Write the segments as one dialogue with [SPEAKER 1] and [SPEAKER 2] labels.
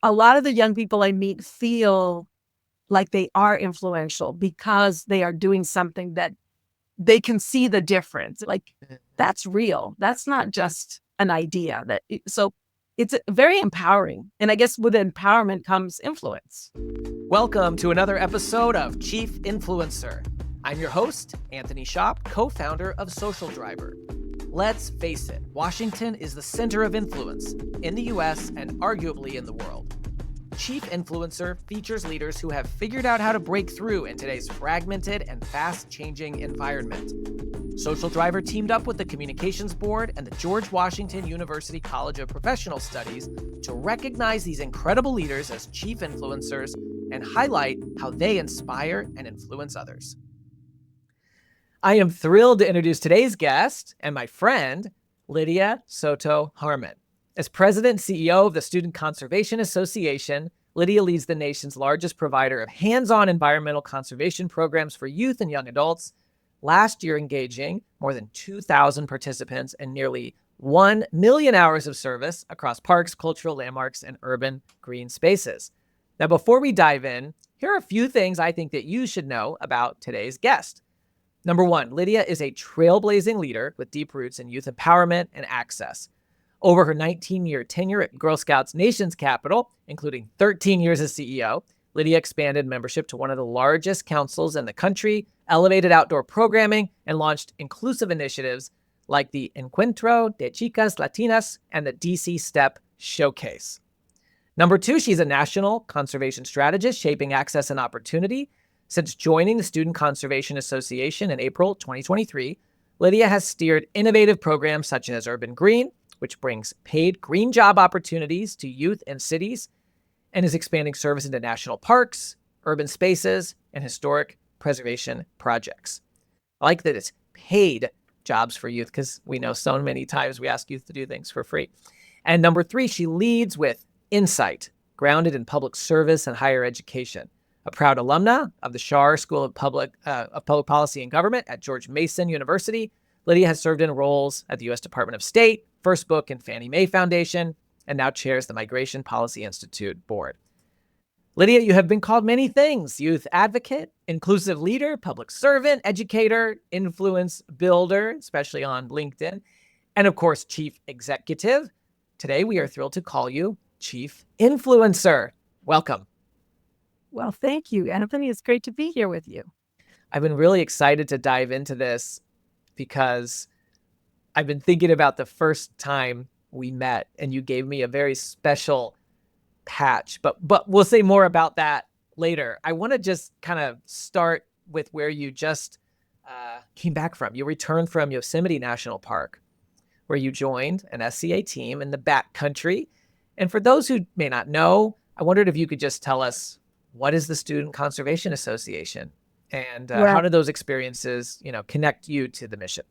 [SPEAKER 1] a lot of the young people I meet feel like they are influential because they are doing something that they can see the difference. Like that's real. That's not just an idea. So it's very empowering. And I guess with empowerment comes influence.
[SPEAKER 2] Welcome to another episode of Chief Influencer. I'm your host, Anthony Shop, co-founder of Social Driver. Let's face it, Washington is the center of influence in the US and arguably in the world. Chief Influencer features leaders who have figured out how to break through in today's fragmented and fast-changing environment. Social Driver teamed up with the Communications Board and the George Washington University College of Professional Studies to recognize these incredible leaders as chief influencers and highlight how they inspire and influence others. I am thrilled to introduce today's guest and my friend, Lidia Soto-Harmon. As president and CEO of the Student Conservation Association, Lidia leads the nation's largest provider of hands-on environmental conservation programs for youth and young adults, last year engaging more than 2,000 participants and nearly 1 million hours of service across parks, cultural landmarks, and urban green spaces. Now, before we dive in, here are a few things I think that you should know about today's guest. Number one, Lidia is a trailblazing leader with deep roots in youth empowerment and access. Over her 19-year tenure at Girl Scouts Nation's capital, including 13 years as CEO, Lidia expanded membership to one of the largest councils in the country, elevated outdoor programming, and launched inclusive initiatives like the Encuentro de Chicas Latinas and the DC STEP Showcase. Number two, she's a national conservation strategist shaping access and opportunity. Since joining the Student Conservation Association in April 2023, Lidia has steered innovative programs such as Urban Green, which brings paid green job opportunities to youth and cities, and is expanding service into national parks, urban spaces, and historic preservation projects. I like that it's paid jobs for youth because we know so many times we ask youth to do things for free. And number three, she leads with insight, grounded in public service and higher education. A proud alumna of the Schar School of Public Policy and Government at George Mason University, Lidia has served in roles at the U.S. Department of State, First Book and Fannie Mae Foundation, and now chairs the Migration Policy Institute Board. Lidia, you have been called many things: youth advocate, inclusive leader, public servant, educator, influence builder, especially on LinkedIn, and of course, chief executive. Today, we are thrilled to call you Chief Influencer. Welcome.
[SPEAKER 1] Well, thank you, Anthony. It's great to be here with you.
[SPEAKER 2] I've been really excited to dive into this because I've been thinking about the first time we met and you gave me a very special patch, but we'll say more about that later. I want to just kind of start with where you just came back from. You returned from Yosemite National Park, where you joined an SCA team in the backcountry. And for those who may not know, I wondered if you could just tell us, what is the Student Conservation Association? And how do those experiences, connect you to the mission?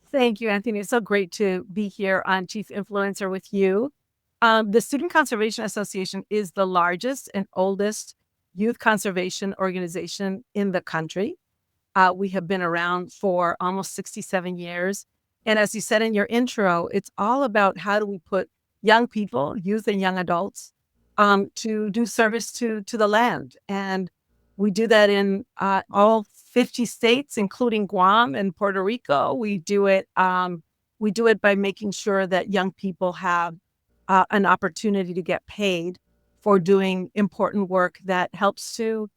[SPEAKER 1] Thank you, Anthony. It's so great to be here on Chief Influencer with you. The Student Conservation Association is the largest and oldest youth conservation organization in the country. We have been around for almost 67 years. And as you said in your intro, it's all about how do we put young people, youth and young adults, to do service to the land. And we do that in all 50 states, including Guam and Puerto Rico. We do it by making sure that young people have an opportunity to get paid for doing important work that helps to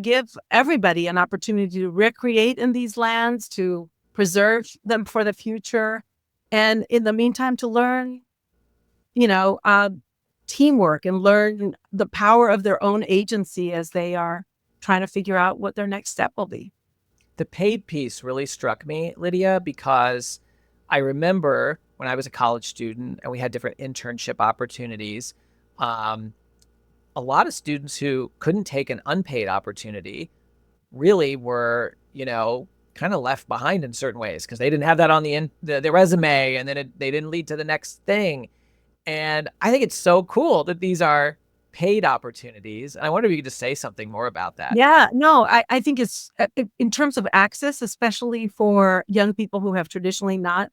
[SPEAKER 1] give everybody an opportunity to recreate in these lands, to preserve them for the future, and in the meantime to learn, teamwork and learn the power of their own agency as they are trying to figure out what their next step will be.
[SPEAKER 2] The paid piece really struck me, Lidia, because I remember when I was a college student and we had different internship opportunities, a lot of students who couldn't take an unpaid opportunity really were, kind of left behind in certain ways because they didn't have that on the resume, and then they didn't lead to the next thing. And I think it's so cool that these are paid opportunities. And I wonder if you could just say something more about that.
[SPEAKER 1] Yeah, no, I think it's in terms of access, especially for young people who have traditionally not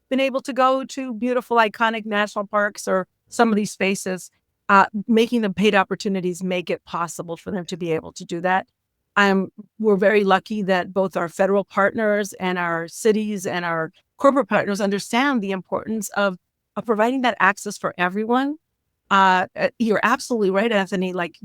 [SPEAKER 1] been able to go to beautiful, iconic national parks or some of these spaces. making them paid opportunities make it possible for them to be able to do that. We're very lucky that both our federal partners and our cities and our corporate partners understand the importance of providing that access for everyone. You're absolutely right, Anthony. Like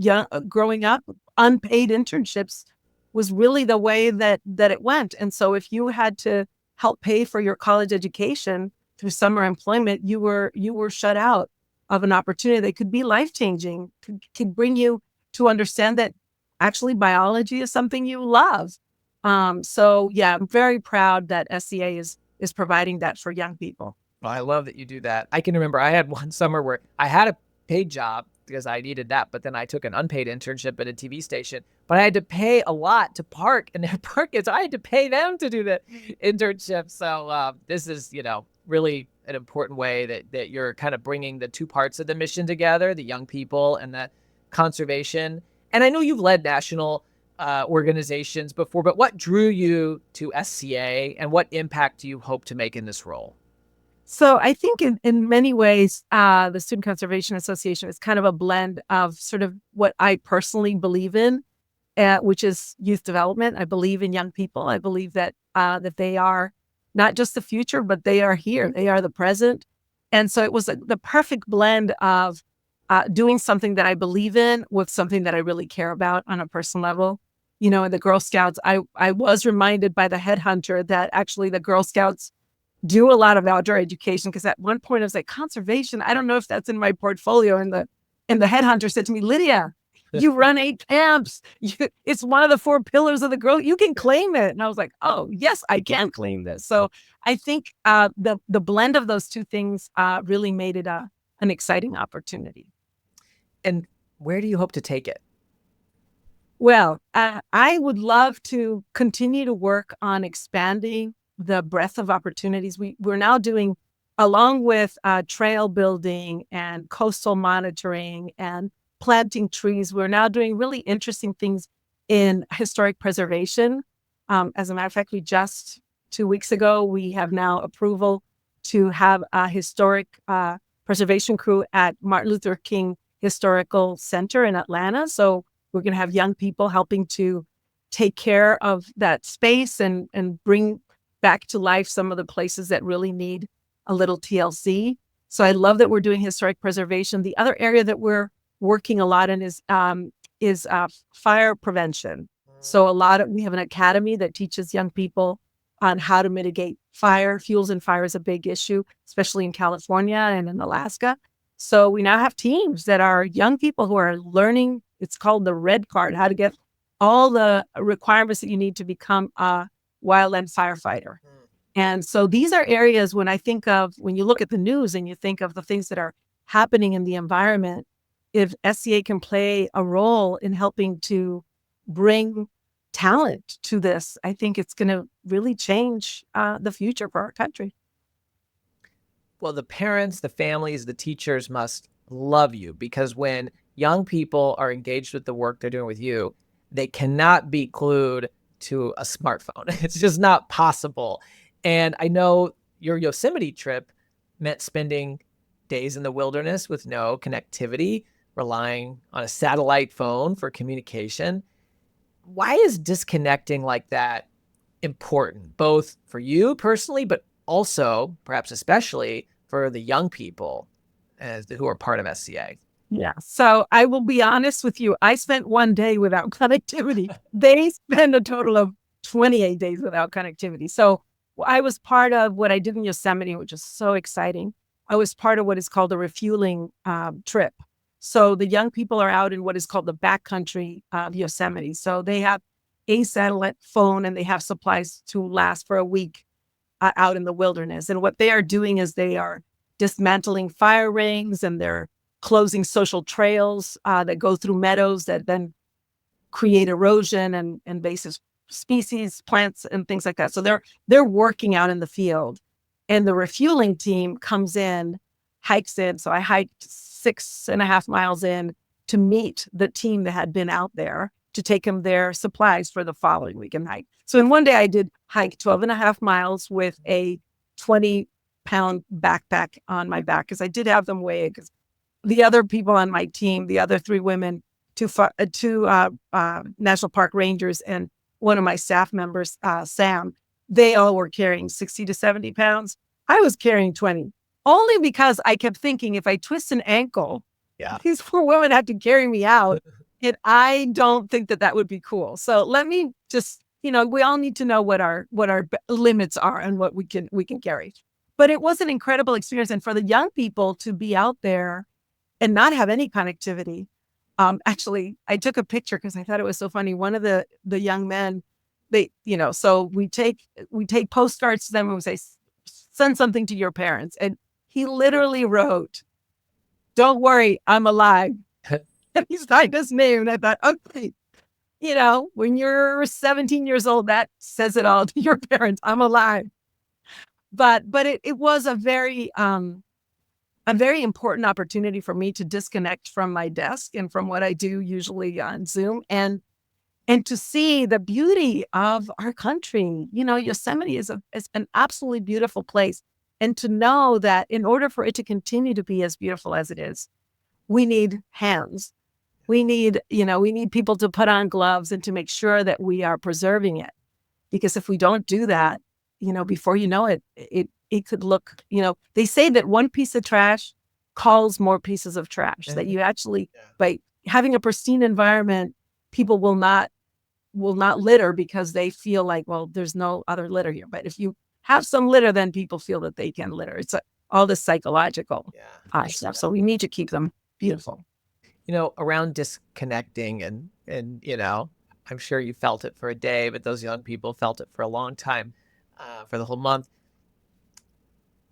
[SPEAKER 1] growing up, unpaid internships was really the way that it went. And so if you had to help pay for your college education through summer employment, you were shut out of an opportunity that could be life changing, could bring you to understand that actually biology is something you love. So yeah, I'm very proud that SCA is providing that for young people.
[SPEAKER 2] Well, I love that you do that. I can remember I had one summer where I had a paid job because I needed that, but then I took an unpaid internship at a TV station, but I had to pay a lot to park, and their park I had to pay them to do the internship. So this is, really an important way that you're kind of bringing the two parts of the mission together, the young people and the conservation. And I know you've led national organizations before, but what drew you to SCA and what impact do you hope to make in this role?
[SPEAKER 1] So I think in many ways, the Student Conservation Association is kind of a blend of sort of what I personally believe in, which is youth development. I believe in young people. I believe that they are not just the future, but they are here. They are the present. And so it was the perfect blend of doing something that I believe in with something that I really care about on a personal level. In the Girl Scouts, I was reminded by the headhunter that actually the Girl Scouts do a lot of outdoor education, because at one point I was like, conservation, I don't know if that's in my portfolio. And the headhunter said to me, Lydia, you run 8 camps. It's one of the 4 pillars of the girl. You can claim it. And I was like, oh, yes, I can claim this. So I think the blend of those two things really made it an exciting opportunity.
[SPEAKER 2] And where do you hope to take it?
[SPEAKER 1] Well, I would love to continue to work on expanding the breadth of opportunities. We're now doing, along with trail building and coastal monitoring and planting trees, we're now doing really interesting things in historic preservation. As a matter of fact, we just 2 weeks ago, we have now approval to have a historic preservation crew at Martin Luther King Historical Center in Atlanta. So we're going to have young people helping to take care of that space and bring back to life some of the places that really need a little TLC. So I love that we're doing historic preservation. The other area that we're working a lot in is fire prevention. So we have an academy that teaches young people on how to mitigate fire. Fuels and fire is a big issue, especially in California and in Alaska. So we now have teams that are young people who are learning. It's called the Red Card, how to get all the requirements that you need to become a wildland firefighter. And so these are areas when you look at the news and you think of the things that are happening in the environment, if SCA can play a role in helping to bring talent to this, I think it's going to really change the future for our country.
[SPEAKER 2] Well, the parents, the families, the teachers must love you, because when young people are engaged with the work they're doing with you, they cannot be glued to a smartphone. It's just not possible. And I know your Yosemite trip meant spending days in the wilderness with no connectivity, relying on a satellite phone for communication. Why is disconnecting like that important, both for you personally, but also, perhaps especially, for the young people who are part of SCA?
[SPEAKER 1] Yeah. So I will be honest with you. I spent 1 day without connectivity. They spend a total of 28 days without connectivity. So I was part of what I did in Yosemite, which is so exciting. I was part of what is called a refueling trip. So the young people are out in what is called the backcountry of Yosemite. So they have a satellite phone and they have supplies to last for a week out in the wilderness. And what they are doing is they are dismantling fire rings, and they're closing social trails that go through meadows that then create erosion and invasive species, plants, and things like that. So they're working out in the field, and the refueling team comes in, hikes in. So I hiked 6.5 miles in to meet the team that had been out there to take them their supplies for the following week and hike. So in 1 day, I did hike 12.5 miles with a 20-pound backpack on my back, because I did have them weigh, because the other people on my team, the other three women, two national park rangers, and one of my staff members, Sam, they all were carrying 60 to 70 pounds. I was carrying 20, only because I kept thinking if I twist an ankle,
[SPEAKER 2] Yeah.
[SPEAKER 1] these poor women have to carry me out. And I don't think that that would be cool. So let me just, we all need to know what our limits are and what we can carry. But it was an incredible experience. And for the young people to be out there and not have any connectivity. Actually, I took a picture because I thought it was so funny. One of the young men, so we take postcards to them and we say, send something to your parents. And he literally wrote, "Don't worry, I'm alive." And he signed his name. And I thought, okay, when you're 17 years old, that says it all to your parents. I'm alive. But it was a very important opportunity for me to disconnect from my desk and from what I do usually on Zoom and to see the beauty of our country. Yosemite is an absolutely beautiful place. And to know that in order for it to continue to be as beautiful as it is, we need hands. We need people to put on gloves and to make sure that we are preserving it. Because if we don't do that, before you know it, it could look, they say that one piece of trash calls more pieces of trash, that you actually, by having a pristine environment, people will not litter because they feel like, well, there's no other litter here. But if you have some litter, then people feel that they can litter. It's all this psychological stuff. So we need to keep them beautiful.
[SPEAKER 2] Around disconnecting and I'm sure you felt it for a day, but those young people felt it for a long time, for the whole month.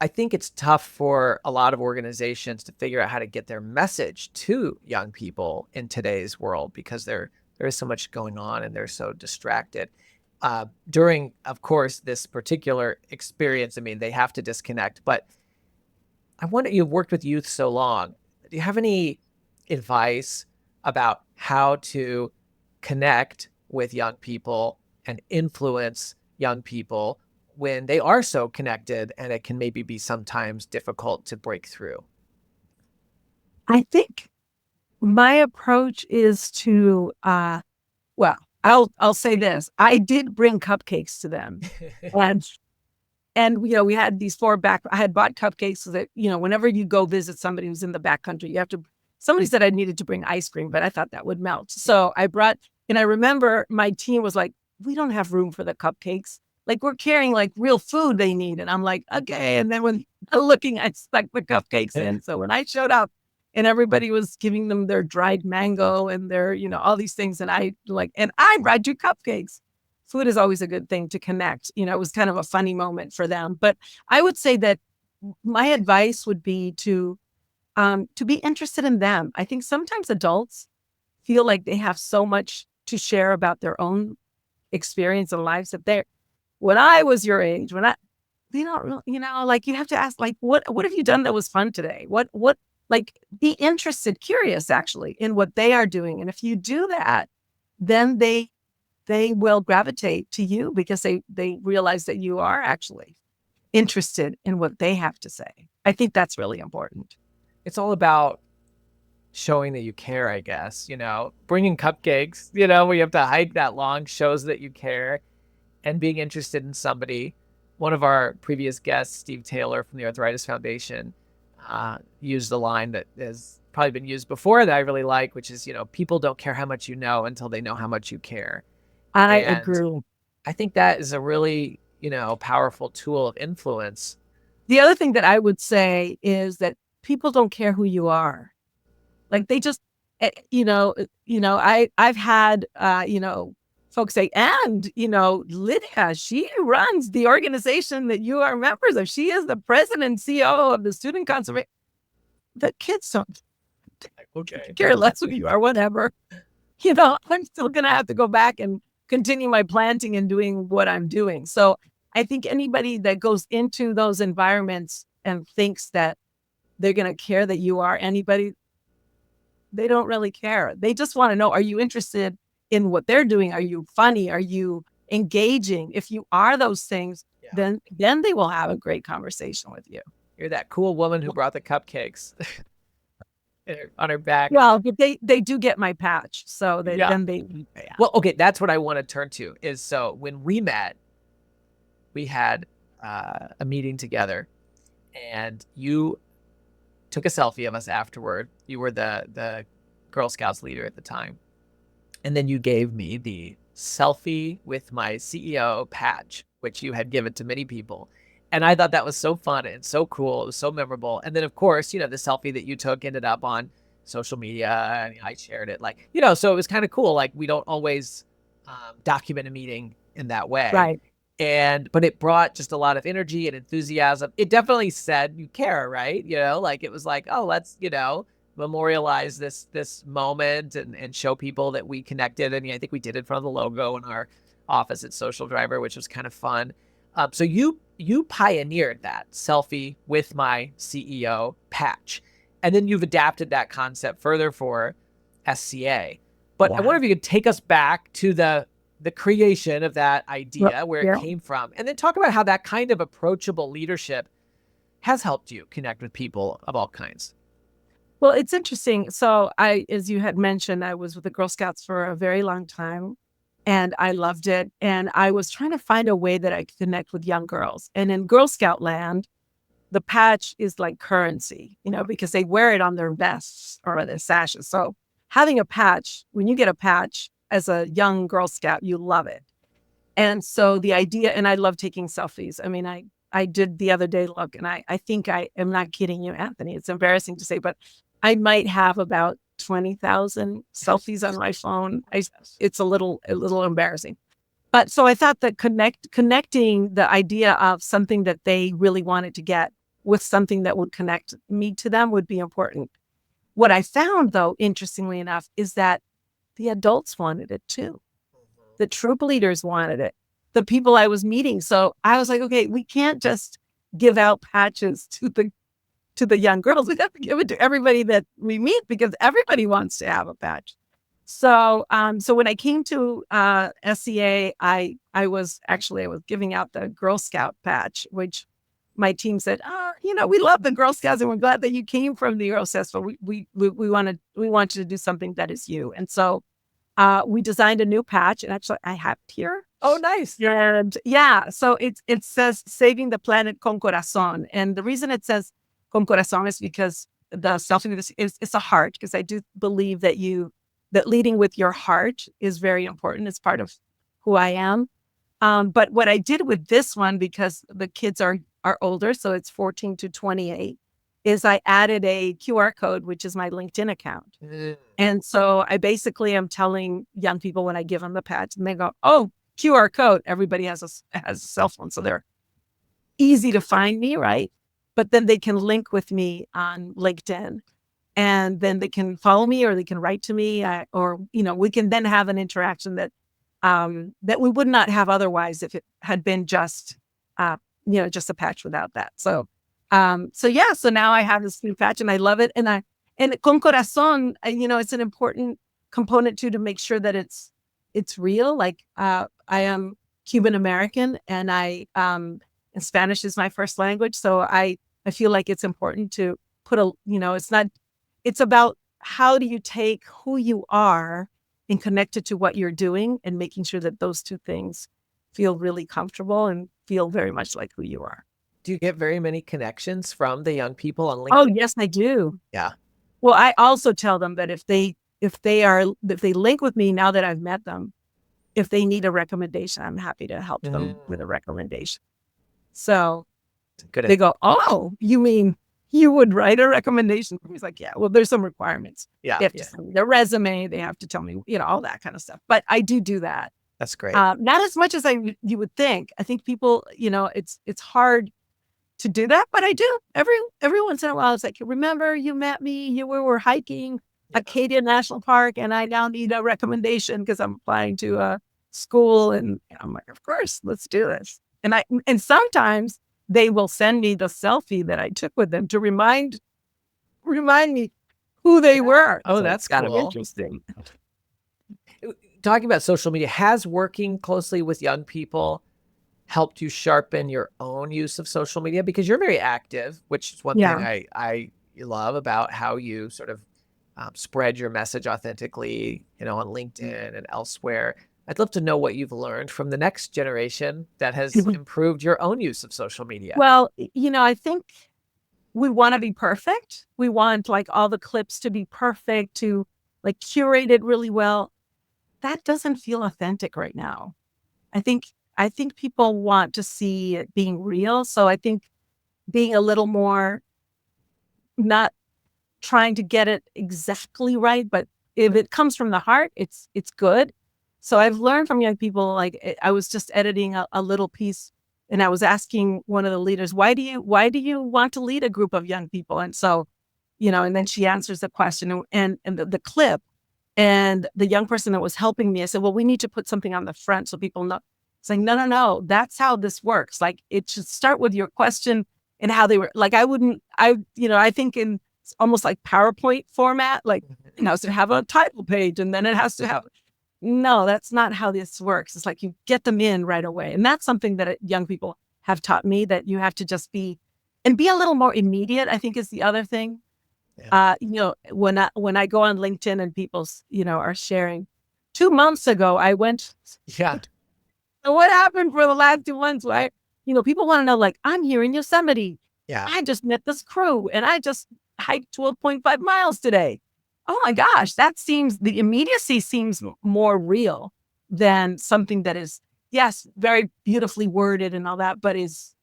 [SPEAKER 2] I think it's tough for a lot of organizations to figure out how to get their message to young people in today's world because there is so much going on and they're so distracted. During, of course, this particular experience, I mean, they have to disconnect. But I wonder, you've worked with youth so long. Do you have any advice about how to connect with young people and influence young people when they are so connected and it can maybe be sometimes difficult to break through?
[SPEAKER 1] I think my approach is to, well, I'll say this. I did bring cupcakes to them. And we had these I had bought cupcakes so that, whenever you go visit somebody who's in the backcountry, somebody said I needed to bring ice cream, but I thought that would melt. So and I remember my team was like, we don't have room for the cupcakes. Like, we're carrying like real food they need. And I'm like, okay. And then when looking, I stuck the cupcakes in. So when I showed up and everybody was giving them their dried mango and their, all these things. And I brought you cupcakes. Food is always a good thing to connect. It was kind of a funny moment for them. But I would say that my advice would be to be interested in them. I think sometimes adults feel like they have so much to share about their own experience and lives that when I was your age, they don't really, like, you have to ask, like, what have you done that was fun today? Like, be interested, curious, actually, in what they are doing. And if you do that, then they will gravitate to you because they realize that you are actually interested in what they have to say. I think that's really important.
[SPEAKER 2] It's all about showing that you care, I guess. Bringing cupcakes, where you have to hike that long shows that you care, and being interested in somebody. One of our previous guests, Steve Taylor from the Arthritis Foundation, used a line that has probably been used before that I really like, which is, people don't care how much you know until they know how much you care.
[SPEAKER 1] I
[SPEAKER 2] And
[SPEAKER 1] agree.
[SPEAKER 2] I think that is a really, powerful tool of influence.
[SPEAKER 1] The other thing that I would say is that people don't care who you are. Like, they just, I've had, folks say, and, Lidia, she runs the organization that you are members of. She is the president and CEO of the Student Conservation. The kids don't care less who you are, whatever. I'm still going to have to go back and continue my planting and doing what I'm doing. So I think anybody that goes into those environments and thinks that they're going to care that you are anybody, they don't really care. They just want to know, are you interested in what they're doing? Are you funny? Are you engaging? If you are those things, then they will have a great conversation with you.
[SPEAKER 2] You're that cool woman who brought the cupcakes. on her back.
[SPEAKER 1] Well, but they do get my patch, so
[SPEAKER 2] Yeah.
[SPEAKER 1] then they yeah.
[SPEAKER 2] Well, okay, that's what I want to turn to is so when we met, we had a meeting together, and you took a selfie of us afterward. You were the Girl Scouts leader at the time, and then you gave me the selfie with my CEO patch, which you had given to many people. And I thought that was so fun and so cool. It was so memorable. And then, of course, the selfie that you took ended up on social media, and I shared it. Like, so it was kind of cool. Like, we don't always document a meeting in that way.
[SPEAKER 1] Right.
[SPEAKER 2] But it brought just a lot of energy and enthusiasm. It definitely said you care, right? Like it was like, oh, let's, memorialize this moment and show people that we connected. And I think we did it in front of the logo in our office at Social Driver, which was kind of fun. So you pioneered that selfie with my CEO patch, and then you've adapted that concept further for SCA. But I wonder if you could take us back to the creation of that idea, where it came from, and then talk about how that kind of approachable leadership has helped you connect with people of all kinds.
[SPEAKER 1] Well, it's interesting. So as you had mentioned, I was with the Girl Scouts for a very long time, and I loved it. And I was trying to find a way that I could connect with young girls. And in Girl Scout land, the patch is like currency, because they wear it on their vests or their sashes. So having a patch, when you get a patch as a young Girl Scout, you love it. And so the idea, and I love taking selfies. I mean, I did the other day, look, and I think I am not kidding you, Anthony. It's embarrassing to say, but I might have about 20,000 selfies on my phone. It's a little embarrassing. But so I thought that connecting the idea of something that they really wanted to get with something that would connect me to them would be important. What I found, though, interestingly enough, is that the adults wanted it too. The troop leaders wanted it. The people I was meeting. So I was like, okay, we can't just give out patches to the young girls. We have to give it to everybody that we meet, because everybody wants to have a patch. So so when I came to SCA, I was giving out the Girl Scout patch, which my team said, we love the Girl Scouts, and we're glad that you came from the Girl Scouts, but we want you to do something that is you. And so we designed a new patch, and actually I have it here.
[SPEAKER 2] Oh, nice.
[SPEAKER 1] And yeah, so it says "Saving the Planet con Corazon," and the reason it says "con Corazon" is because the selfie is a heart, because I do believe that leading with your heart is very important. It's part of who I am. But what I did with this one, because the kids are older, so it's 14 to 28, is I added a QR code, which is my LinkedIn account. And so I basically am telling young people when I give them the patch, and they go, oh, QR code. Everybody has a cell phone, so they're easy to find me, right? But then they can link with me on LinkedIn, and then they can follow me, or they can write to me, or we can then have an interaction that we would not have otherwise if it had been just just a patch without that. So now I have this new patch, and I love it. And con corazon, it's an important component too, to make sure that it's real. Like I am Cuban American, and and Spanish is my first language, so I feel like it's important to put it's about how do you take who you are and connect it to what you're doing, and making sure that those two things feel really comfortable and feel very much like who you are.
[SPEAKER 2] Do you get very many connections from the young people on LinkedIn?
[SPEAKER 1] Oh, yes, I do.
[SPEAKER 2] Yeah.
[SPEAKER 1] Well, I also tell them that if they link with me now that I've met them, if they need a recommendation, I'm happy to help them with a recommendation. So they go, oh, you mean you would write a recommendation for me? It's like, yeah, well, there's some requirements.
[SPEAKER 2] Yeah.
[SPEAKER 1] They have to send me their resume. They have to tell me, all that kind of stuff. But I do that.
[SPEAKER 2] That's great.
[SPEAKER 1] Not as much as you would think. I think people, it's hard to do that, but I do every once in a while. It's like, remember you met me, we were hiking Acadia National Park, and I now need a recommendation because I'm applying to a school. And I'm like, of course, let's do this. And sometimes they will send me the selfie that I took with them to remind me who they were.
[SPEAKER 2] Oh,
[SPEAKER 1] so
[SPEAKER 2] that's
[SPEAKER 1] kind of
[SPEAKER 2] cool.
[SPEAKER 1] interesting.
[SPEAKER 2] Talking about social media, has working closely with young people helped you sharpen your own use of social media? Because you're very active, which is one thing I love about how you sort of spread your message authentically, on LinkedIn and elsewhere. I'd love to know what you've learned from the next generation that has improved your own use of social media.
[SPEAKER 1] Well, I think we want to be perfect. We want like all the clips to be perfect, to like curate it really well. That doesn't feel authentic right now. I think I think people want to see it being real. So I think being a little more, not trying to get it exactly right, but if it comes from the heart, it's good. So I've learned from young people. Like I was just editing a little piece, and I was asking one of the leaders, why do you want to lead a group of young people? And so, and then she answers the question, and the clip, and the young person that was helping me, I said, well, we need to put something on the front so people know. It's like, no, no, no, that's how this works. Like it should start with your question and how they were. Like I think in almost like PowerPoint format, like it has to have a title page, and then it has to have. No, that's not how this works. It's like you get them in right away. And that's something that young people have taught me, that you have to just be a little more immediate, I think, is the other thing.
[SPEAKER 2] Yeah.
[SPEAKER 1] When I go on LinkedIn and people, are sharing, 2 months ago, I went,
[SPEAKER 2] Yeah.
[SPEAKER 1] so what happened for the last 2 months? Right? People want to know, like, I'm here in Yosemite.
[SPEAKER 2] Yeah.
[SPEAKER 1] I just met this crew and I just hiked 12.5 miles today. Oh my gosh, the immediacy seems more real than something that is, yes, very beautifully worded and all that, but is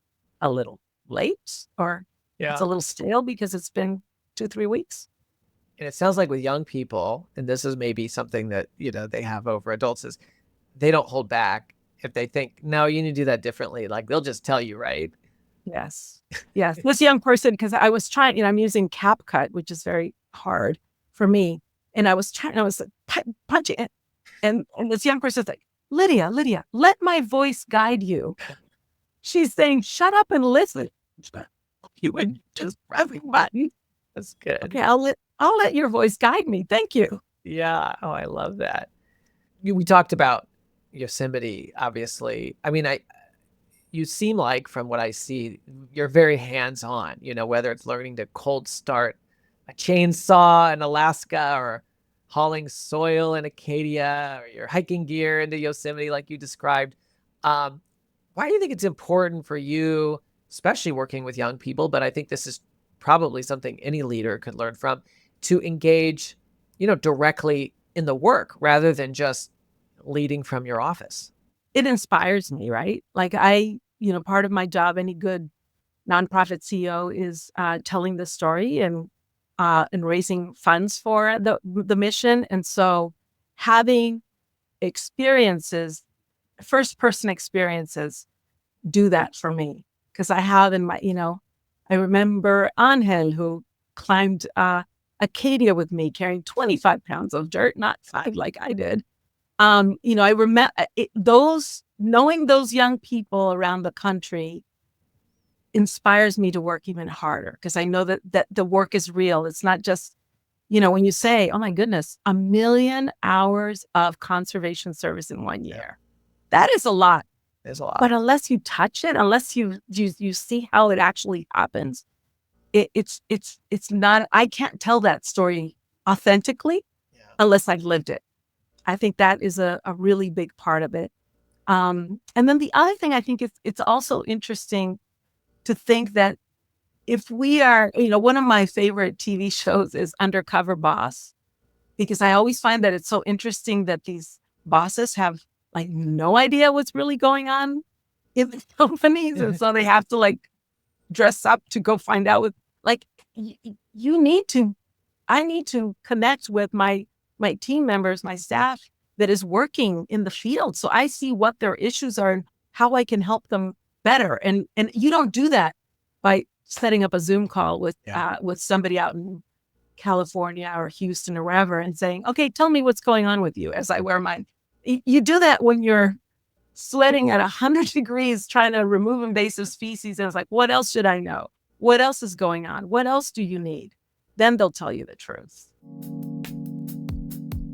[SPEAKER 1] a little late, or it's a little stale because it's been 2-3 weeks.
[SPEAKER 2] And it sounds like with young people, and this is maybe something that, they have over adults, is they don't hold back. If they think, no, you need to do that differently, like they'll just tell you, right?
[SPEAKER 1] Yes. Yes. This young person, because I was trying, I'm using CapCut, which is very hard for me. And I was punching it. And this young person's like, Lydia, let my voice guide you. She's saying, shut up and listen. You would just pressing button.
[SPEAKER 2] That's good.
[SPEAKER 1] Okay, I'll let your voice guide me. Thank you.
[SPEAKER 2] Yeah. Oh, I love that. We talked about Yosemite, obviously. I mean, you seem like, from what I see, you're very hands-on, whether it's learning to cold start a chainsaw in Alaska, or hauling soil in Acadia, or your hiking gear into Yosemite, like you described. Why do you think it's important for you, especially working with young people, but I think this is probably something any leader could learn from, to engage, directly in the work rather than just leading from your office?
[SPEAKER 1] It inspires me, right? Like part of my job, any good nonprofit CEO, is telling the story and raising funds for the mission. And so having experiences, first person experiences, do that for me. Because I have in my, I remember Angel, who climbed Acadia with me, carrying 25 pounds of dirt, not 5 like I did. I remember knowing those young people around the country inspires me to work even harder, because I know that the work is real. It's not just, when you say, oh my goodness, 1 million hours of conservation service in 1 year, that is a lot.
[SPEAKER 2] There's a lot.
[SPEAKER 1] But unless you touch it, unless you see how it actually happens, it's not, I can't tell that story authentically unless I've lived it. I think that is a really big part of it. And then the other thing, I think it's also interesting to think that if we are, one of my favorite TV shows is Undercover Boss, because I always find that it's so interesting that these bosses have like no idea what's really going on in the companies. And so they have to like dress up to go find out I need to connect with my team members, my staff that is working in the field. So I see what their issues are and how I can help them better. And you don't do that by setting up a Zoom call with somebody out in California or Houston or wherever and saying, okay, tell me what's going on with you as I wear mine. You do that when you're sweating at 100 degrees trying to remove invasive species. And it's like, what else should I know? What else is going on? What else do you need? Then they'll tell you the truth.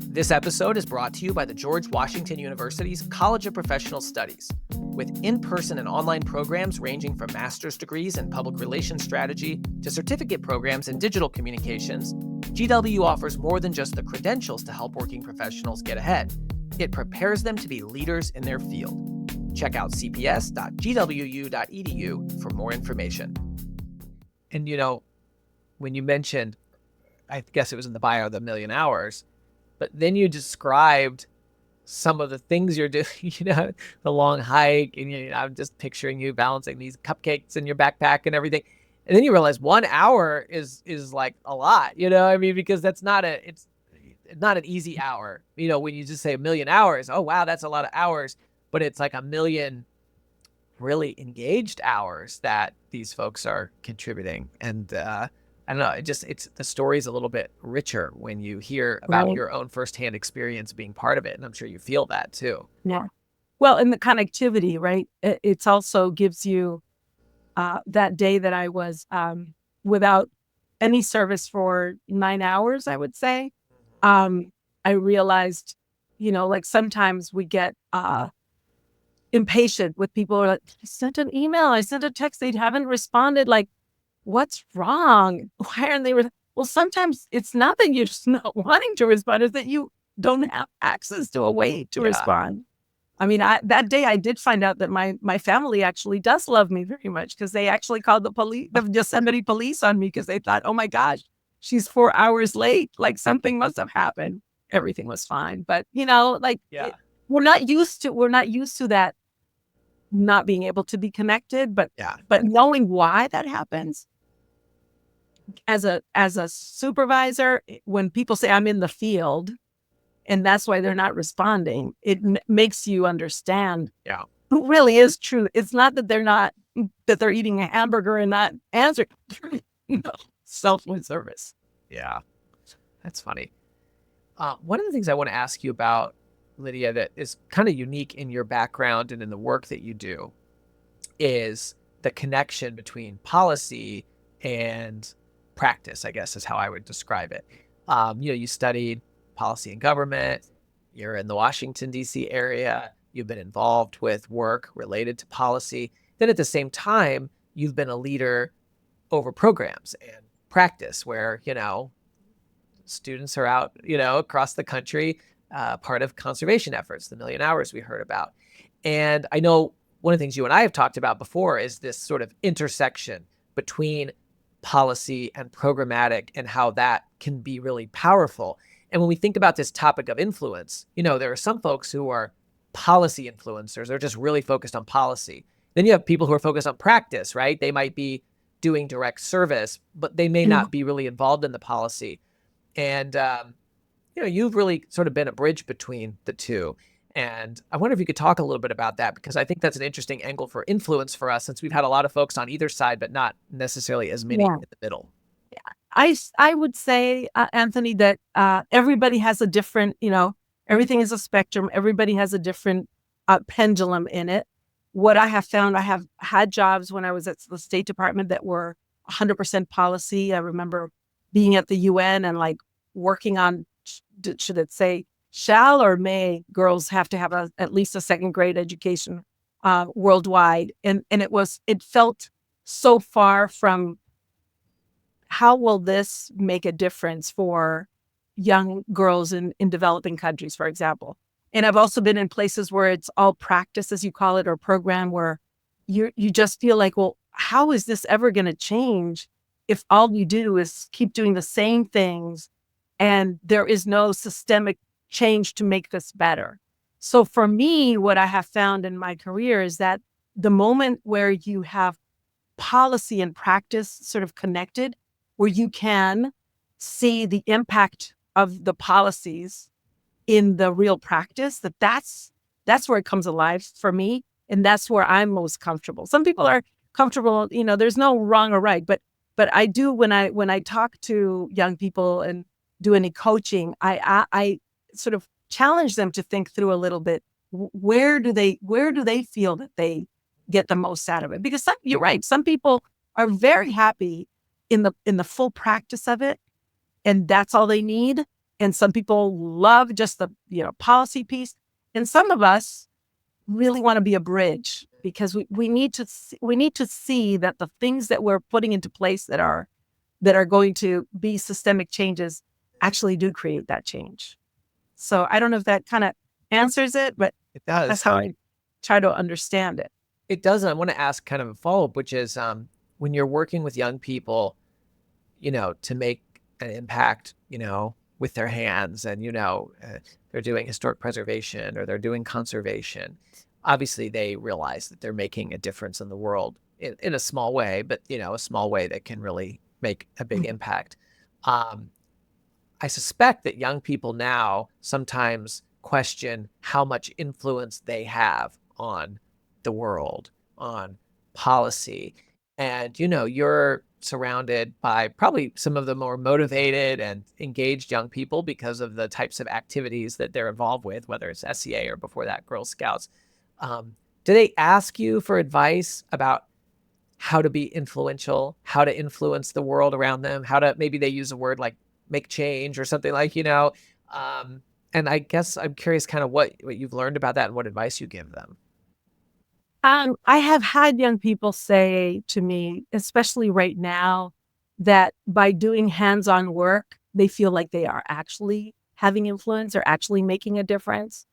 [SPEAKER 2] This episode is brought to you by the George Washington University's College of Professional Studies. With in-person and online programs ranging from master's degrees in public relations strategy to certificate programs in digital communications, GW offers more than just the credentials to help working professionals get ahead. It prepares them to be leaders in their field. Check out cps.gwu.edu for more information. And when you mentioned, I guess it was in the bio, the million hours, but then you described some of the things you're doing, the long hike, and I'm just picturing you balancing these cupcakes in your backpack and everything. And then you realize 1 hour is like a lot, because it's not an easy hour. When you just say a million hours, oh wow, that's a lot of hours, but it's like a million really engaged hours that these folks are contributing. And I don't know, it's the story's a little bit richer when you hear about
[SPEAKER 1] Right.
[SPEAKER 2] your own firsthand experience being part of it. And I'm sure you feel that too.
[SPEAKER 1] Yeah. Well, and the connectivity, right? It's also gives you that day that I was without any service for 9 hours, I would say. I realized, like sometimes we get impatient with people who are like, I sent an email, I sent a text, they haven't responded. Like, what's wrong? Why aren't they? Well, sometimes it's not that you're just not wanting to respond, it's that you don't have access to a way to
[SPEAKER 2] Yeah.
[SPEAKER 1] respond. I mean, that day I did find out that my family actually does love me very much, because they actually called the police, the Yosemite police on me, because they thought, oh my gosh, she's 4 hours late. Like something must have happened. Everything was fine. But
[SPEAKER 2] Yeah.
[SPEAKER 1] we're not used to that not being able to be connected, but
[SPEAKER 2] Yeah.
[SPEAKER 1] knowing why that happens as a supervisor, when people say I'm in the field and that's why they're not responding, it makes you understand.
[SPEAKER 2] Yeah.
[SPEAKER 1] It really is true. It's not that they're eating a hamburger and not answering. Selfless service.
[SPEAKER 2] Yeah. That's funny. One of the things I want to ask you about, Lidia, that is kind of unique in your background and in the work that you do is the connection between policy and practice, I guess is how I would describe it. You studied policy and government. You're in the Washington, D.C. area. You've been involved with work related to policy. Then at the same time, you've been a leader over programs and practice where, students are out, across the country, part of conservation efforts, the million hours we heard about. And I know one of the things you and I have talked about before is this sort of intersection between policy and programmatic and how that can be really powerful. And when we think about this topic of influence, there are some folks who are policy influencers. They're just really focused on policy. Then you have people who are focused on practice, right? They might be doing direct service, but they may not be really involved in the policy. And, you've really sort of been a bridge between the two. And I wonder if you could talk a little bit about that, because I think that's an interesting angle for influence for us, since we've had a lot of folks on either side, but not necessarily as many in the middle.
[SPEAKER 1] I would say, Anthony, that everybody has a different, everything is a spectrum. Everybody has a different pendulum in it. What I have found, I have had jobs when I was at the State Department that were 100% policy. I remember being at the UN and like working on, should it say shall or may girls have to have at least a second grade education worldwide. And it felt so far from how will this make a difference for young girls in developing countries, for example. And I've also been in places where it's all practice, as you call it, or program, where you just feel like, well, how is this ever going to change if all you do is keep doing the same things and there is no systemic change to make this better? So for me, what I have found in my career is that the moment where you have policy and practice sort of connected, where you can see the impact of the policies in the real practice, that's where it comes alive for me. And that's where I'm most comfortable. Some people are comfortable, there's no wrong or right, but I do, when I talk to young people and do any coaching, I sort of challenge them to think through a little bit, where do they feel that they get the most out of it? Because you're right, some people are very happy in the full practice of it, and that's all they need. And some people love just the policy piece, and some of us really want to be a bridge, because we need to see that the things that we're putting into place that are that are going to be systemic changes actually do create that change. So I don't know if that kind of answers it, but
[SPEAKER 2] It
[SPEAKER 1] that's
[SPEAKER 2] does.
[SPEAKER 1] how I try to understand it.
[SPEAKER 2] It does. And I want to ask kind of a follow up, which is when you're working with young people, to make an impact, with their hands and, they're doing historic preservation or they're doing conservation. Obviously, they realize that they're making a difference in the world in a small way, but, a small way that can really make a big impact. Um, I suspect that young people now sometimes question how much influence they have on the world, on policy. And, you're surrounded by probably some of the more motivated and engaged young people because of the types of activities that they're involved with, whether it's SEA or before that, Girl Scouts. Um, do they ask you for advice about how to be influential, how to influence the world around them, how to, maybe they use a word like make change or something like, um, and I guess I'm curious kind of what you've learned about that and what advice you give them.
[SPEAKER 1] I have had young people say to me, especially right now, that by doing hands-on work, they feel like they are actually having influence or actually making a difference,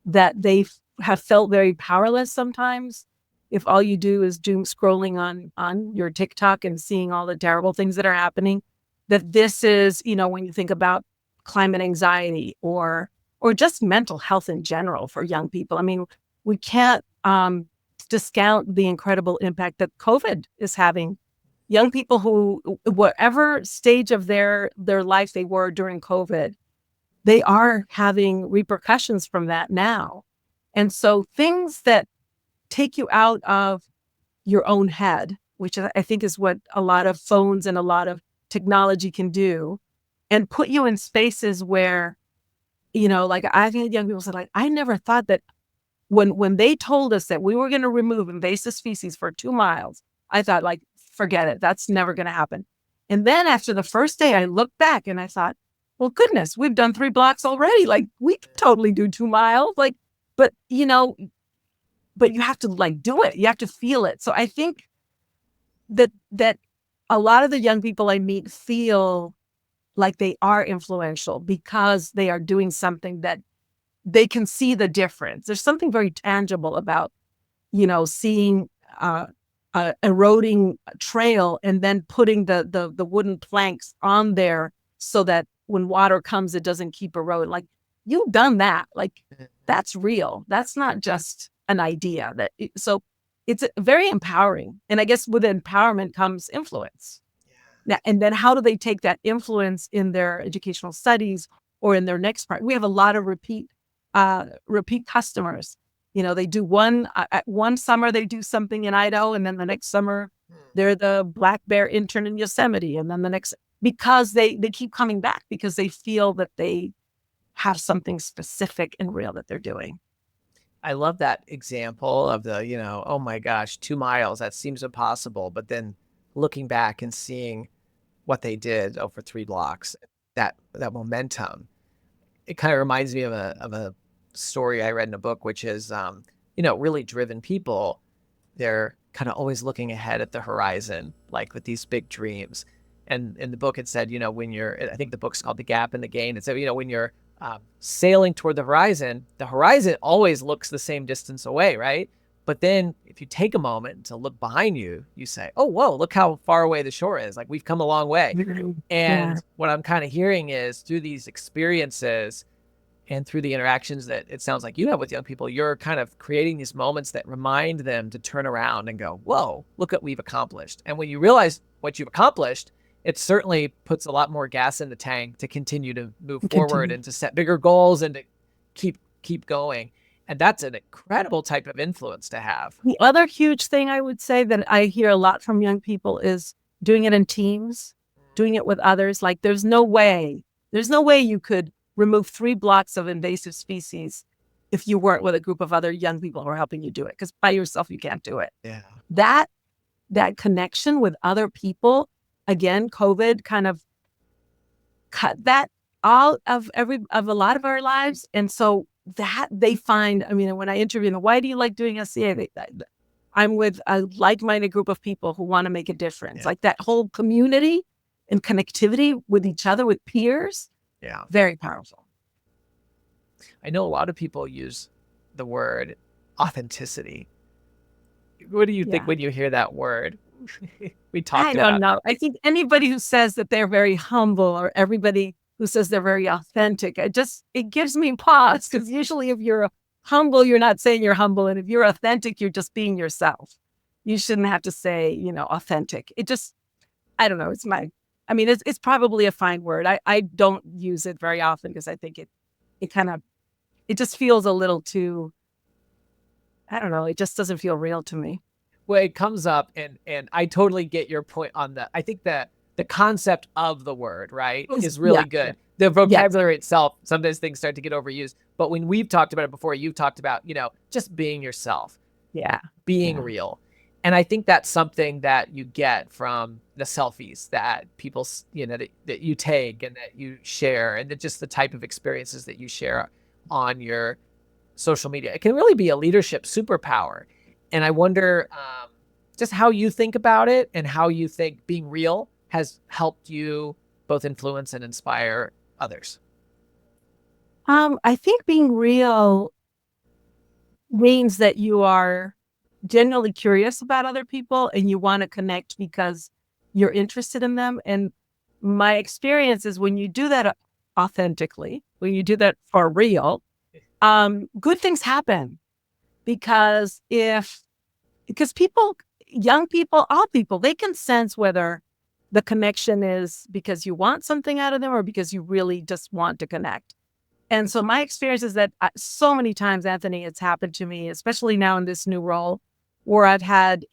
[SPEAKER 1] that they have felt very powerless sometimes. If all you do is doom scrolling on your TikTok and seeing all the terrible things that are happening, that this is, when you think about climate anxiety or just mental health in general for young people. I mean, we can't discount the incredible impact that COVID is having. Young people who, whatever stage of their life they were during COVID, they are having repercussions from that now. And so things that take you out of your own head, which I think is what a lot of phones and a lot of technology can do, and put you in spaces where, like I've had young people say, like, I never thought that when they told us that we were going to remove invasive species for 2 miles, I thought, like, forget it. That's never going to happen. And then after the first day, I looked back and I thought, well, goodness, we've done 3 blocks already. Like, we could totally do 2 miles. Like, but but you have to like do it. You have to feel it. So I think that a lot of the young people I meet feel like they are influential because they are doing something that they can see the difference. There's something very tangible about, seeing a eroding trail and then putting the wooden planks on there so that when water comes, it doesn't keep eroding. Like, you've done that. Like, that's real. That's not just an idea. So it's very empowering. And I guess with empowerment comes influence. Now, and then how do they take that influence in their educational studies or in their next part? We have a lot of repeat customers. They do one summer they do something in Idaho, and then the next summer they're the black bear intern in Yosemite, and then the next, because they keep coming back because they feel that they have something specific and real that they're doing.
[SPEAKER 2] I love that example of the, oh my gosh, 2 miles, that seems impossible. But then looking back and seeing what they did over 3 blocks, that momentum, it kind of reminds me of a story I read in a book, which is, really driven people. They're kind of always looking ahead at the horizon, like with these big dreams. And in the book, it said, when I think the book's called The Gap and the Gain. It said, when you're sailing toward the horizon always looks the same distance away, right? But then if you take a moment to look behind you, you say, oh, whoa, look how far away the shore is. Like, we've come a long way. And
[SPEAKER 1] Yeah.
[SPEAKER 2] what I'm kind of hearing is through these experiences and through the interactions that it sounds like you have with young people, you're kind of creating these moments that remind them to turn around and go, whoa, look what we've accomplished. And when you realize what you've accomplished, it certainly puts a lot more gas in the tank to continue to move forward and to set bigger goals and to keep going. And that's an incredible type of influence to have.
[SPEAKER 1] The other huge thing I would say that I hear a lot from young people is doing it in teams, doing it with others. Like, there's no way you could remove 3 blocks of invasive species if you weren't with a group of other young people who are helping you do it, because by yourself, you can't do it.
[SPEAKER 2] Yeah.
[SPEAKER 1] That connection with other people, again, COVID kind of cut that out of a lot of our lives. And so that they find, I mean, when I interview them, why do you like doing SCA? I'm with a like-minded group of people who want to make a difference.
[SPEAKER 2] Yeah.
[SPEAKER 1] Like, that whole community and connectivity with each other, with peers.
[SPEAKER 2] Yeah.
[SPEAKER 1] Very powerful.
[SPEAKER 2] I know a lot of people use the word authenticity. What do you think
[SPEAKER 1] Yeah.
[SPEAKER 2] when you hear that word? We
[SPEAKER 1] I
[SPEAKER 2] talked
[SPEAKER 1] don't
[SPEAKER 2] about.
[SPEAKER 1] know. I think anybody who says that they're very humble, or everybody who says they're very authentic, it gives me pause, because usually if you're humble, you're not saying you're humble. And if you're authentic, you're just being yourself. You shouldn't have to say, authentic. I don't know. It's probably a fine word. I don't use it very often, because I think it just feels a little too, I don't know. It just doesn't feel real to me.
[SPEAKER 2] Well, it comes up, and I totally get your point on that. I think that the concept of the word, right, is really
[SPEAKER 1] Yeah. Yeah.
[SPEAKER 2] good. The
[SPEAKER 1] Yes.
[SPEAKER 2] vocabulary itself, sometimes things start to get overused. But when we've talked about it before, you've talked about, just being yourself,
[SPEAKER 1] Yeah.
[SPEAKER 2] being
[SPEAKER 1] Yeah.
[SPEAKER 2] real. And I think that's something that you get from the selfies that people, that you take and that you share, and just the type of experiences that you share on your social media. It can really be a leadership superpower. And I wonder just how you think about it, and how you think being real has helped you both influence and inspire others.
[SPEAKER 1] I think being real means that you are genuinely curious about other people, and you want to connect because you're interested in them. And my experience is, when you do that authentically, when you do that for real, good things happen. Because people, young people, all people, they can sense whether the connection is because you want something out of them, or because you really just want to connect. And so my experience is that so many times, Anthony, it's happened to me, especially now in this new role, where I've had,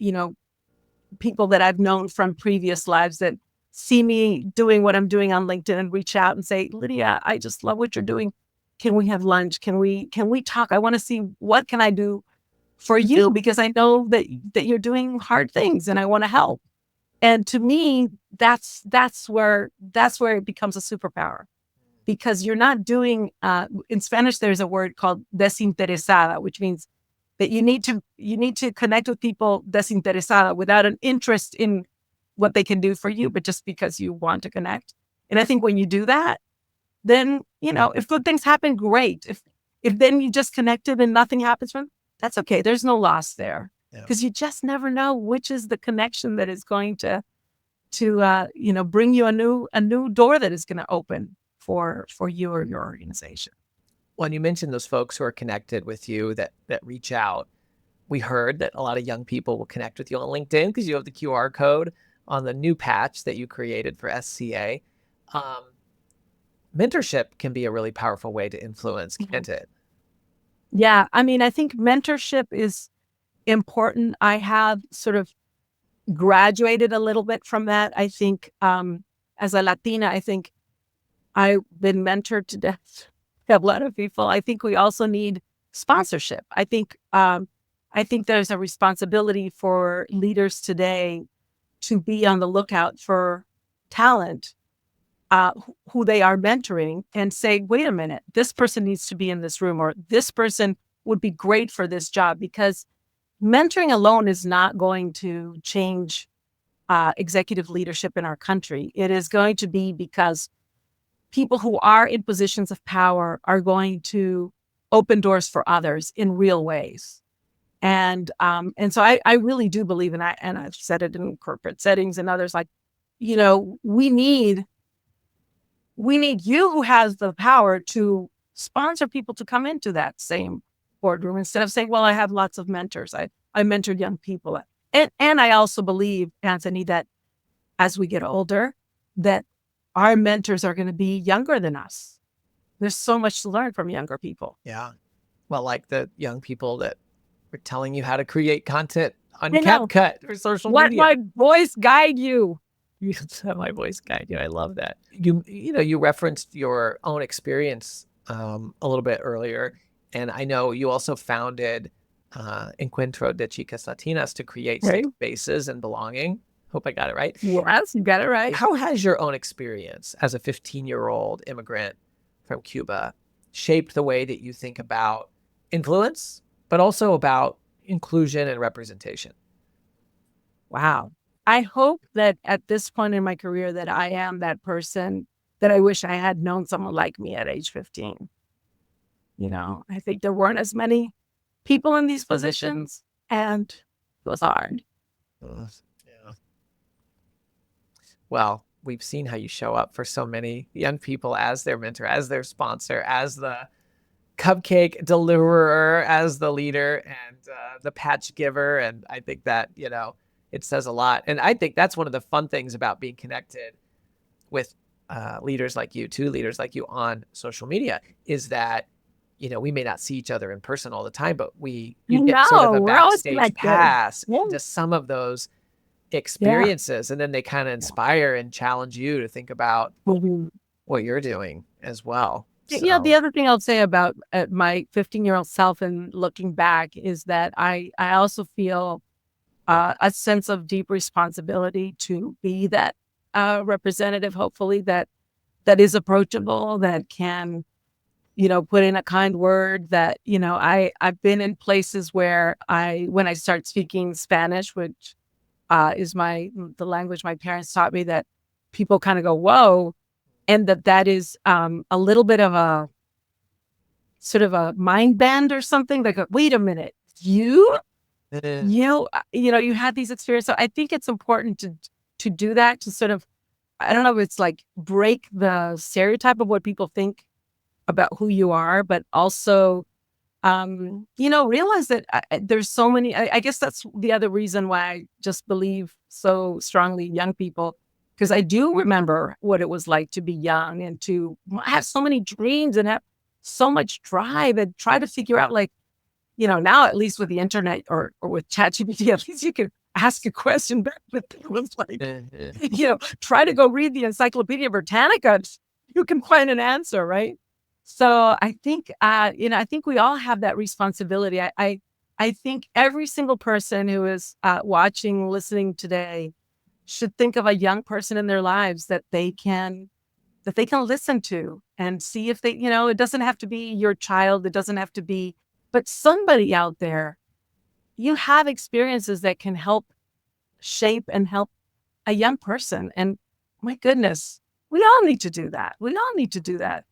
[SPEAKER 1] people that I've known from previous lives that see me doing what I'm doing on LinkedIn, and reach out and say, Lidia, I just love what you're doing. Can we have lunch? Can we talk? I want to see, what can I do for you? Because I know that you're doing hard things, and I want to help. And to me, that's where it becomes a superpower, because you're not doing, in Spanish, there's a word called desinteresada, which means that you need to connect with people desinteresada, without an interest in what they can do for you, but just because you want to connect. And I think when you do that, then, if good things happen, great. If then you just connected and nothing happens from, that's okay. There's no loss there, because you just never know which is the connection that is going to bring you a new door that is going to open for you or your organization.
[SPEAKER 2] When you mentioned those folks who are connected with you, that reach out, we heard that a lot of young people will connect with you on LinkedIn because you have the QR code on the new patch that you created for SCA. Mentorship can be a really powerful way to influence, can't it?
[SPEAKER 1] Yeah, I think mentorship is important. I have sort of graduated a little bit from that. I think, as a Latina, I think I've been mentored to death by a lot of people. I think we also need sponsorship. I think there's a responsibility for leaders today to be on the lookout for talent, who they are mentoring, and say, wait a minute, this person needs to be in this room, or this person would be great for this job. Because mentoring alone is not going to change executive leadership in our country. It is going to be because people who are in positions of power are going to open doors for others in real ways. And so I really do believe, and I've said it in corporate settings and others, like, we need you, who has the power to sponsor people to come into that same boardroom, instead of saying, well, I have lots of mentors. I mentored young people. And I also believe, Anthony, that as we get older, that our mentors are going to be younger than us. There's so much to learn from younger people.
[SPEAKER 2] Yeah. Well, like the young people that were telling you how to create content on
[SPEAKER 1] I know.
[SPEAKER 2] CapCut or social
[SPEAKER 1] Let
[SPEAKER 2] media.
[SPEAKER 1] my voice guide you.
[SPEAKER 2] You have my voice guide you. I love that. You referenced your own experience a little bit earlier, and I know you also founded Encuentro de Chicas Latinas to create
[SPEAKER 1] Right?
[SPEAKER 2] safe spaces and belonging. Hope I got it right.
[SPEAKER 1] Yes, you got it right.
[SPEAKER 2] How has your own experience as a 15-year-old immigrant from Cuba shaped the way that you think about influence, but also about inclusion and representation?
[SPEAKER 1] Wow. I hope that at this point in my career that I am that person that I wish I had known someone like me at age 15. I think there weren't as many people in these positions, and it was hard.
[SPEAKER 2] Yeah. Well, we've seen how you show up for so many young people as their mentor, as their sponsor, as the cupcake deliverer, as the leader, and the patch giver. And I think that, it says a lot. And I think that's one of the fun things about being connected with leaders like you, two leaders like you on social media, is that, we may not see each other in person all the time, but you get sort of
[SPEAKER 1] No,
[SPEAKER 2] a
[SPEAKER 1] we're always
[SPEAKER 2] backstage
[SPEAKER 1] connected.
[SPEAKER 2] pass
[SPEAKER 1] Yeah.
[SPEAKER 2] into some of those
[SPEAKER 1] Yeah.
[SPEAKER 2] experiences. And then they kind of inspire and challenge you to think about
[SPEAKER 1] Mhm.
[SPEAKER 2] what you're doing as well.
[SPEAKER 1] The other thing I'll say about my 15-year-old self and looking back is that I also feel a sense of deep responsibility to be that representative, hopefully, that is approachable, that can, put in a kind word, that, I've been in places where when I start speaking Spanish, which is the language my parents taught me, that people kind of go, whoa. And that is a little bit of a sort of a mind bend or something, like, wait a minute, you had these experiences. So I think it's important to do that, to sort of, I don't know if it's like break the stereotype of what people think about who you are, but also, realize that there's so many. I guess that's the other reason why I just believe so strongly in young people, because I do remember what it was like to be young and to have so many dreams and have so much drive and try to figure out, like, now at least with the internet or with ChatGPT, at least you can ask a question back. But it was like, try to go read the Encyclopedia Britannica. You can find an answer, right? So I think, I think we all have that responsibility. I think every single person who is watching, listening today should think of a young person in their lives that they can listen to and see if they, it doesn't have to be your child. It doesn't have to be, but somebody out there, you have experiences that can help shape and help a young person. And my goodness, we all need to do that. We all need to do that.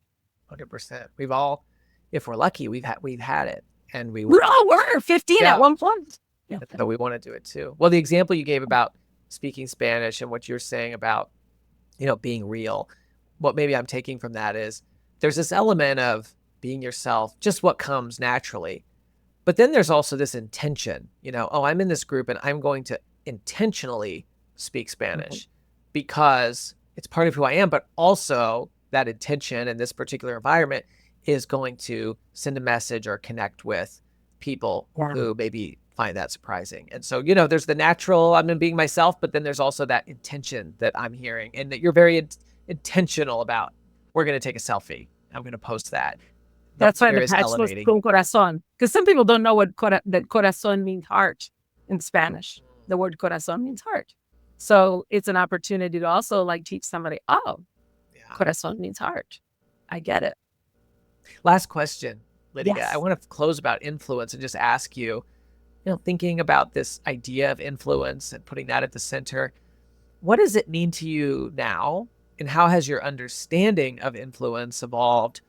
[SPEAKER 2] 100%. We've all, if we're lucky, we've had it, and we
[SPEAKER 1] all were 15 at one point. Yeah.
[SPEAKER 2] So we want to do it too. Well, the example you gave about speaking Spanish and what you're saying about, being real, what maybe I'm taking from that is there's this element of being yourself, just what comes naturally. But then there's also this intention, I'm in this group and I'm going to intentionally speak Spanish because it's part of who I am, but also that intention in this particular environment is going to send a message or connect with people who maybe find that surprising. And so, there's the natural, I'm being myself, but then there's also that intention that I'm hearing, and that you're very intentional about, we're going to take a selfie, I'm going to post that.
[SPEAKER 1] That's why the patch was con corazón, because some people don't know that corazón means heart in Spanish. The word corazón means heart. So it's an opportunity to also teach somebody, corazón means heart. I get it.
[SPEAKER 2] Last question, Lydia.
[SPEAKER 1] Yes.
[SPEAKER 2] I want to close about influence and just ask you, thinking about this idea of influence and putting that at the center, what does it mean to you now? And how has your understanding of influence evolved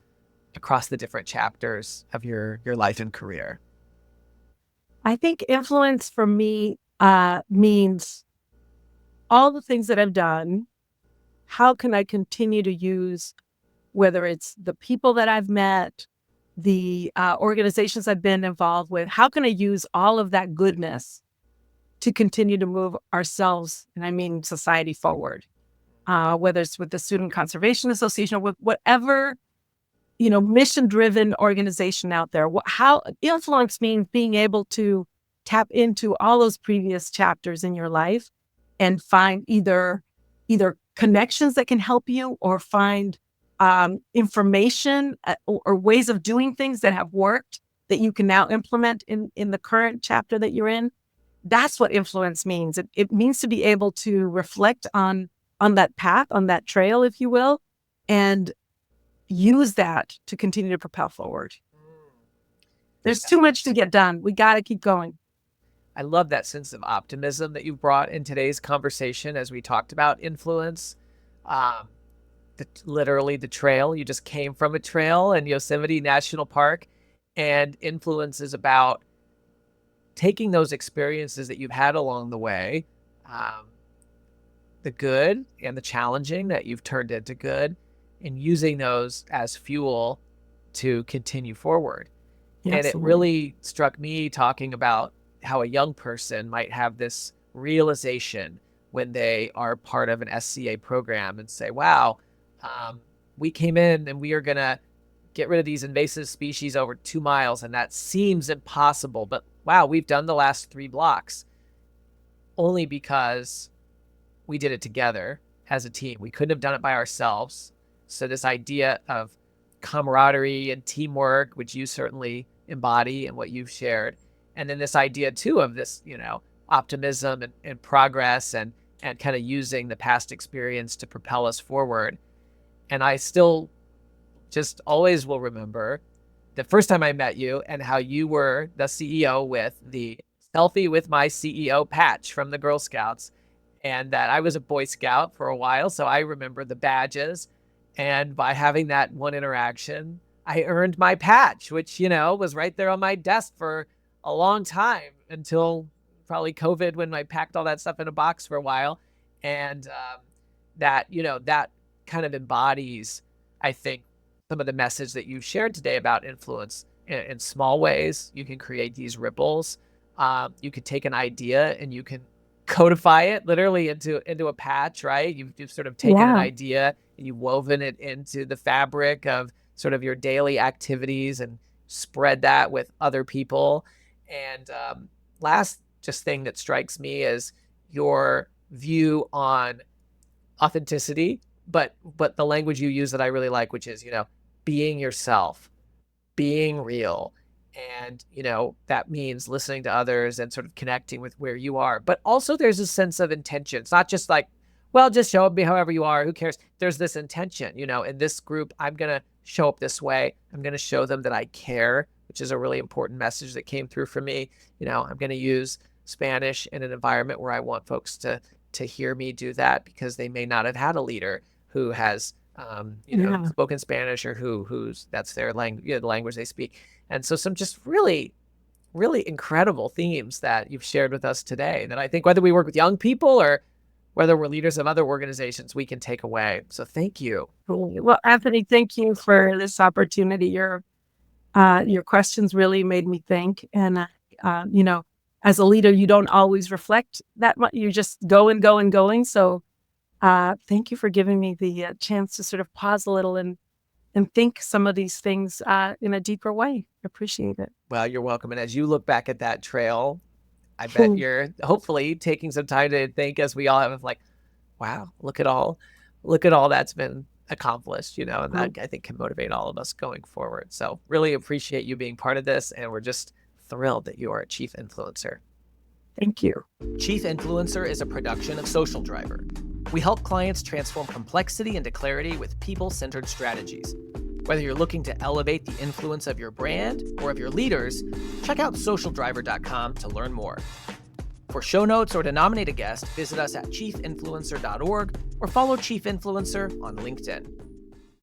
[SPEAKER 2] across the different chapters of your life and career?
[SPEAKER 1] I think influence for me means all the things that I've done. How can I continue to use, whether it's the people that I've met, the organizations I've been involved with, how can I use all of that goodness to continue to move ourselves, and I mean society, forward? Whether it's with the Student Conservation Association or with whatever, mission-driven organization out there. How influence means being able to tap into all those previous chapters in your life and find either connections that can help you, or find information or ways of doing things that have worked that you can now implement in the current chapter that you're in. That's what influence means. It means to be able to reflect on that path, on that trail, if you will, and use that to continue to propel forward. There's too much to get done. We got to keep going.
[SPEAKER 2] I love that sense of optimism that you brought in today's conversation as we talked about influence. Um, literally the trail. You just came from a trail in Yosemite National Park, and influence is about taking those experiences that you've had along the way, um, the good and the challenging that you've turned into good, and using those as fuel to continue forward.
[SPEAKER 1] Yeah,
[SPEAKER 2] And it
[SPEAKER 1] absolutely.
[SPEAKER 2] really struck me talking about how a young person might have this realization when they are part of an SCA program and say, wow, um, we came in and we are going to get rid of these invasive species over 2 miles. And that seems impossible. But wow, we've done the last 3 blocks only because we did it together as a team. We couldn't have done it by ourselves. So this idea of camaraderie and teamwork, which you certainly embody and what you've shared. And then this idea too of this, optimism and progress and kind of using the past experience to propel us forward. And I still just always will remember the first time I met you and how you were the CEO with the selfie with my CEO patch from the Girl Scouts, and that I was a Boy Scout for a while. So I remember the badges. And by having that one interaction, I earned my patch, which, was right there on my desk for a long time until probably COVID when I packed all that stuff in a box for a while. And that kind of embodies, I think, some of the message that you've shared today about influence in small ways. You can create these ripples. You could take an idea and you can codify it literally into a patch, right? You've sort of taken an
[SPEAKER 1] Yeah.
[SPEAKER 2] idea and you've woven it into the fabric of sort of your daily activities and spread that with other people. And last just thing that strikes me is your view on authenticity, but the language you use that I really like, which is, being yourself, being real. And, that means listening to others and sort of connecting with where you are. But also there's a sense of intention. It's not just like, well, just show up, be however you are. Who cares? There's this intention, in this group, I'm going to show up this way. I'm going to show them that I care, which is a really important message that came through for me. I'm going to use Spanish in an environment where I want folks to hear me do that because they may not have had a leader who has
[SPEAKER 1] Yeah.
[SPEAKER 2] spoken Spanish or who's that's their language, the language they speak. And so some just really, really incredible themes that you've shared with us today that I think whether we work with young people or whether we're leaders of other organizations, we can take away. So thank you.
[SPEAKER 1] Well, Anthony, thank you for this opportunity. Your questions really made me think. And, as a leader, you don't always reflect that much. You just go and go and going. So thank you for giving me the chance to sort of pause a little and think some of these things in a deeper way. Appreciate it.
[SPEAKER 2] Well, you're welcome. And as you look back at that trail, I bet you're hopefully taking some time to think, as we all have, like, wow, look at all that's been accomplished, and that I think can motivate all of us going forward. So really appreciate you being part of this. And we're just thrilled that you are a Chief Influencer.
[SPEAKER 1] Thank you.
[SPEAKER 2] Chief Influencer is a production of Social Driver. We help clients transform complexity into clarity with people-centered strategies. Whether you're looking to elevate the influence of your brand or of your leaders, check out socialdriver.com to learn more. For show notes or to nominate a guest, visit us at chiefinfluencer.org or follow Chief Influencer on LinkedIn.